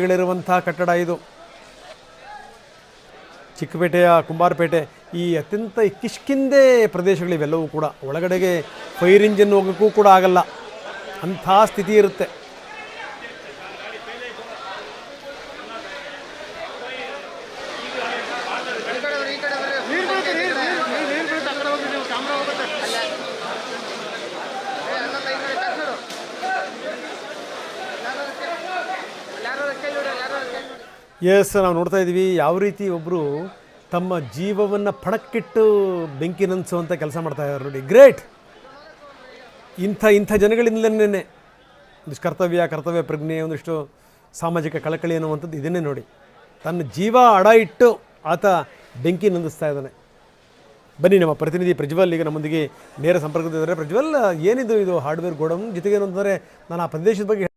ಗಳಿರುವಂಥ ಕಟ್ಟಡ ಇದು. ಚಿಕ್ಕಪೇಟೆಯ ಕುಂಬಾರಪೇಟೆ ಈ ಅತ್ಯಂತ ಕಿಷ್ಕಿಂದೆ ಪ್ರದೇಶಗಳಿವೆಲ್ಲವೂ ಕೂಡ. ಒಳಗಡೆಗೆ ಫೈರ್ ಇಂಜಿನ್ ಹೋಗೋಕ್ಕೂ ಕೂಡ ಆಗಲ್ಲ, ಅಂಥ ಸ್ಥಿತಿ ಇರುತ್ತೆ. ಎಸ್, ನಾವು ನೋಡ್ತಾ ಇದ್ದೀವಿ ಯಾವ ರೀತಿ ಒಬ್ಬರು ತಮ್ಮ ಜೀವವನ್ನು ಪಣಕ್ಕಿಟ್ಟು ಬೆಂಕಿ ನಂದಿಸುವಂಥ ಕೆಲಸ ಮಾಡ್ತಾ ಇದ್ದಾರೆ ನೋಡಿ. ಗ್ರೇಟ್. ಇಂಥ ಜನಗಳಿಂದಲೇ ಒಂದಿಷ್ಟು ಕರ್ತವ್ಯ ಪ್ರಜ್ಞೆ, ಒಂದಿಷ್ಟು ಸಾಮಾಜಿಕ ಕಳಕಳಿ ಅನ್ನುವಂಥದ್ದು ಇದನ್ನೇ ನೋಡಿ. ತನ್ನ ಜೀವ ಅಡ ಇಟ್ಟು ಆತ ಬೆಂಕಿ ನಂದಿಸ್ತಾ ಇದ್ದಾನೆ. ಬನ್ನಿ, ನಮ್ಮ ಪ್ರತಿನಿಧಿ ಪ್ರಜ್ವಲ್ ಈಗ ನಮ್ಮೊಂದಿಗೆ ನೇರ ಸಂಪರ್ಕದಿದ್ದಾರೆ. ಪ್ರಜ್ವಲ್, ಏನಿದು ಇದು ಹಾರ್ಡ್ವೇರ್ ಗೋಡೌನ್ ಜೊತೆಗೆ ಏನಂತಂದರೆ ನಾನು ಆ ಪ್ರದೇಶದ ಬಗ್ಗೆ